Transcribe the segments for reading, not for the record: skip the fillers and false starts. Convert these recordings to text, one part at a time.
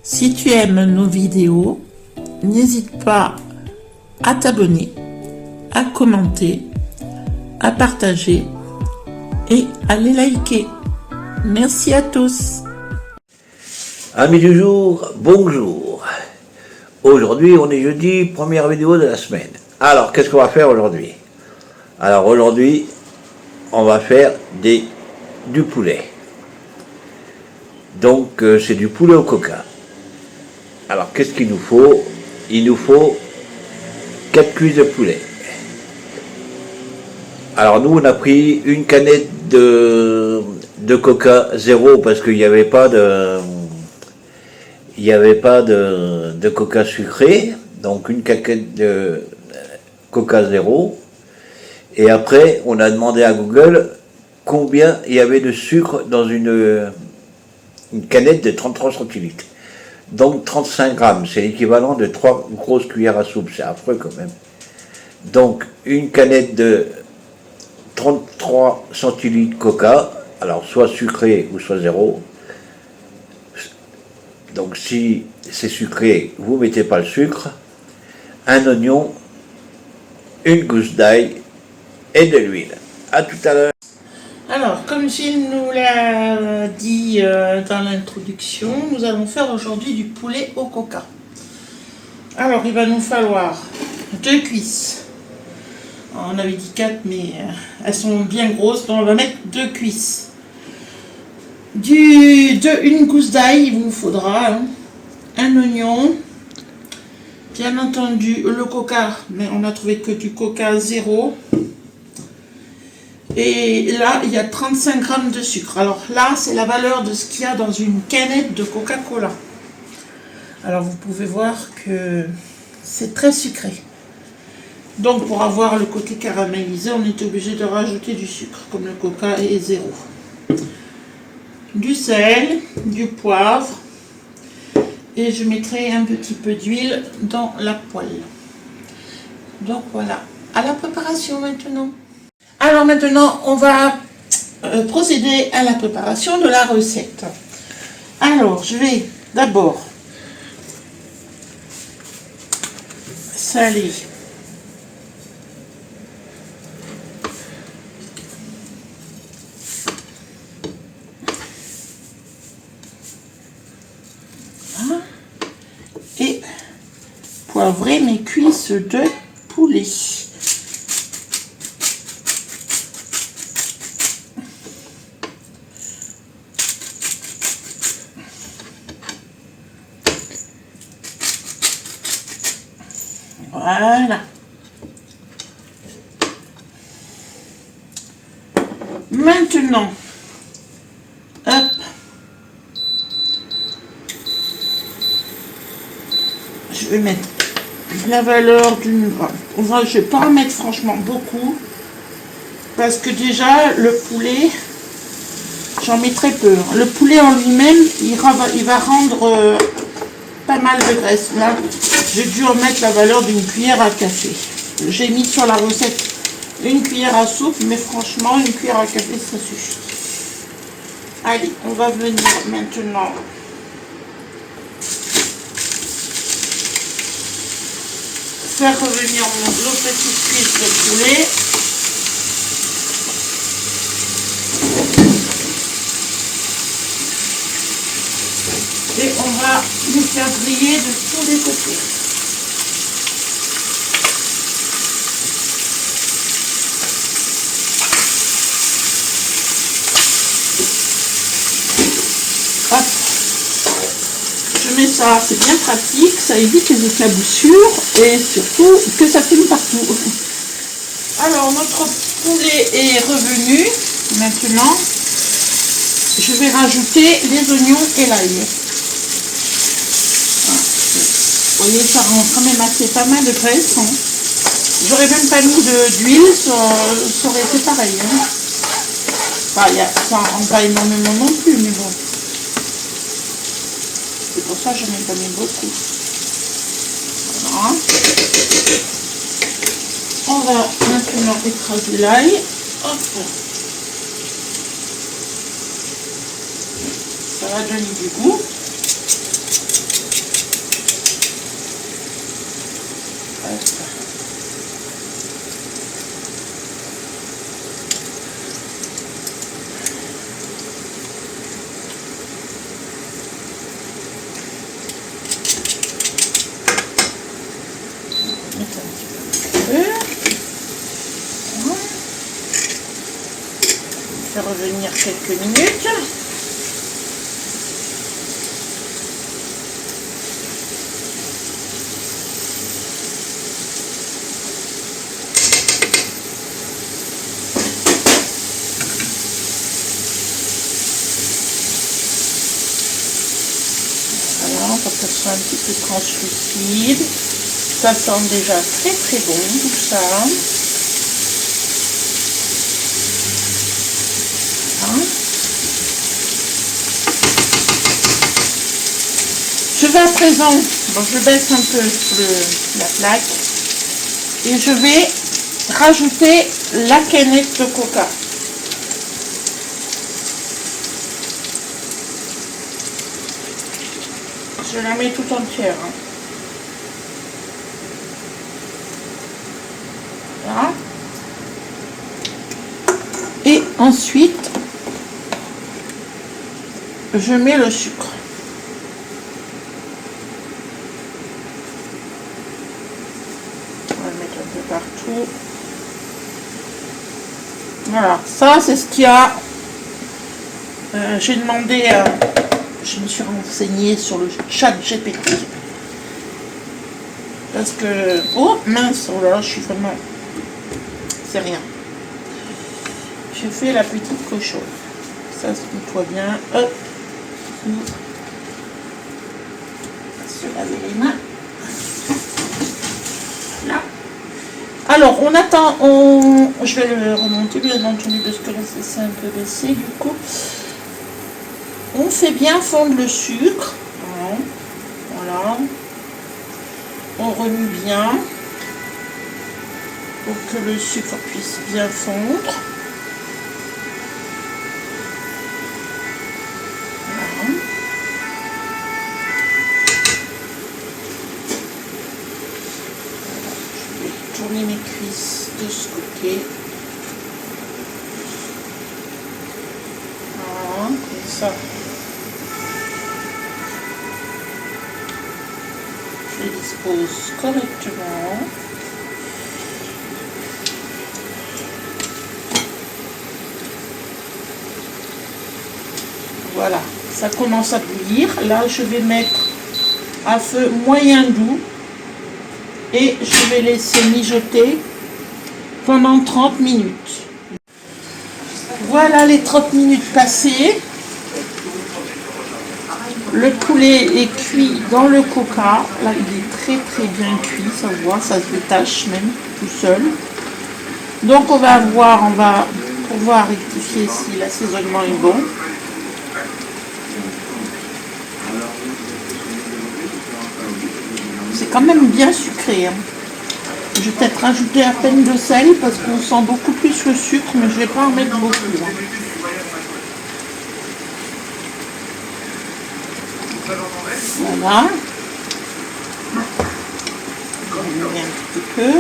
Si tu aimes nos vidéos, n'hésite pas à t'abonner, à commenter, à partager et à les liker. Merci à tous. Amis du jour, bonjour. Aujourd'hui, on est jeudi, première vidéo de la semaine. Alors, qu'est-ce qu'on va faire aujourd'hui? Alors, aujourd'hui, on va faire du poulet. Donc, c'est du poulet au coca. Alors, qu'est-ce qu'il nous faut? Il nous faut 4 cuisses de poulet. Alors, nous, on a pris une canette de coca zéro parce qu'il n'y avait pas de... de coca sucré, donc une canette de coca zéro. Et après, on a demandé à Google combien il y avait de sucre dans une canette de 33 centilitres. Donc 35 grammes, c'est l'équivalent de 3 grosses cuillères à soupe, c'est affreux quand même. Donc une canette de 33 centilitres coca, alors soit sucré ou soit zéro. Donc si c'est sucré, vous ne mettez pas le sucre, un oignon, une gousse d'ail et de l'huile. A tout à l'heure. Alors, comme Gilles nous l'a dit dans l'introduction, nous allons faire aujourd'hui du poulet au coca. Alors, il va nous falloir 2 cuisses. On avait dit 4, mais elles sont bien grosses, donc on va mettre 2 cuisses. Une gousse d'ail, il vous faudra un oignon, bien entendu le coca, mais on a trouvé que du coca zéro. Et là, il y a 35 grammes de sucre. Alors là, c'est la valeur de ce qu'il y a dans une canette de Coca-Cola. Alors vous pouvez voir que c'est très sucré. Donc pour avoir le côté caramélisé, on est obligé de rajouter du sucre, comme le coca est zéro. Du sel, du poivre, et je mettrai un petit peu d'huile dans la poêle. Donc voilà, à la préparation maintenant. Alors maintenant, on va procéder à la préparation de la recette. Alors, je vais d'abord saler et poivrer mes cuisses de poulet. Voilà. Maintenant, hop, je vais mettre la valeur d'une... Je ne vais pas en mettre franchement beaucoup, parce que déjà, le poulet, j'en mets très peu. Le poulet en lui-même, il va rendre pas mal de graisse. Là, j'ai dû en mettre la valeur d'une cuillère à café. J'ai mis sur la recette une cuillère à soupe, mais franchement, une cuillère à café, ça suffit. Allez, on va venir maintenant faire revenir nos petites cuisses de poulet. Et on va les faire griller de tous les côtés. Hop. Je mets ça, c'est bien pratique, ça évite les éclaboussures et surtout que ça fume partout. Alors notre poulet est revenu. Maintenant, je vais rajouter les oignons et l'ail. Vous voyez, ça rend quand même assez pas mal de graisse. J'aurais même pas mis d'huile, ça aurait été pareil. Enfin, ça ne rend pas énormément non plus, mais bon. C'est pour ça que je n'en ai pas mis beaucoup. Voilà. On va maintenant écraser l'ail. Hop. Ça va donner du goût. Faire revenir quelques minutes. Voilà, pour que ce soit un petit peu translucide. Ça sent déjà très très bon tout ça. Je vais à présent, bon, je baisse un peu la plaque et je vais rajouter la canette de coca. Je la mets tout entière. Voilà. Et ensuite, je mets le sucre. On va le mettre un peu partout. Voilà, ça c'est ce qu'il y a. J'ai demandé, je me suis renseignée sur le chat GPT. Parce que, oh mince, oh là là, je suis vraiment, c'est rien. J'ai fait la petite cochonne. Ça se nettoie bien. Hop. On va se laver les mains. Là. Alors, on attend, je vais le remonter bien entendu parce que là c'est un peu baissé du coup. On fait bien fondre le sucre. Voilà. On remue bien pour que le sucre puisse bien fondre. Tourner mes cuisses de ce côté. Voilà, comme ça. Je les dispose correctement. Voilà, ça commence à bouillir. Là, je vais mettre à feu moyen doux. Et je vais laisser mijoter pendant 30 minutes. Voilà les 30 minutes passées. Le poulet est cuit dans le coca. Là, il est très très bien cuit. Ça se voit, ça se détache même tout seul. Donc on va pouvoir rectifier si l'assaisonnement est bon. C'est quand même bien sucré. Je vais peut-être rajouter à peine de sel parce qu'on sent beaucoup plus le sucre, mais je ne vais pas en mettre beaucoup. Voilà. On va enlever un petit peu.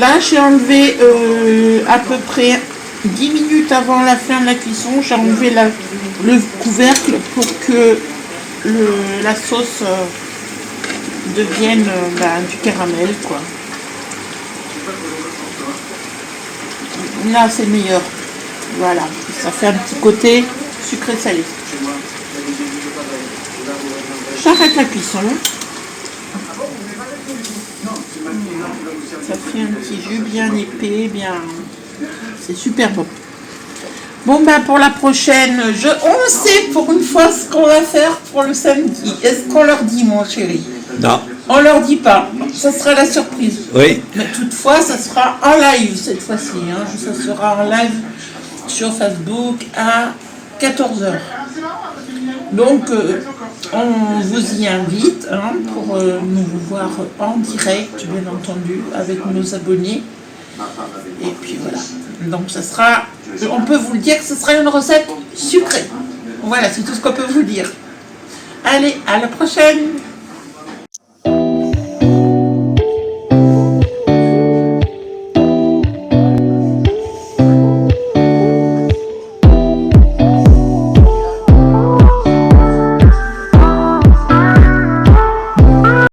Là, j'ai enlevé à peu près 10 minutes avant la fin de la cuisson. J'ai enlevé le couvercle pour que la sauce devienne du caramel, quoi. Là, c'est meilleur. Voilà, ça fait un petit côté sucré-salé. J'arrête la cuisson. Ça fait un petit jus bien épais, bien... C'est super bon. Bon, ben pour la prochaine, on sait pour une fois ce qu'on va faire pour le samedi. Est-ce qu'on leur dit, mon chéri? Non. On leur dit pas. Ça sera la surprise. Oui. Mais toutefois, ça sera en live cette fois-ci. Hein. Ça sera en live sur Facebook à 14h. Donc, on vous y invite pour nous voir en direct, bien entendu, avec nos abonnés. Et puis voilà. Donc ça sera, on peut vous le dire que ce sera une recette sucrée. Voilà, c'est tout ce qu'on peut vous dire. Allez, à la prochaine!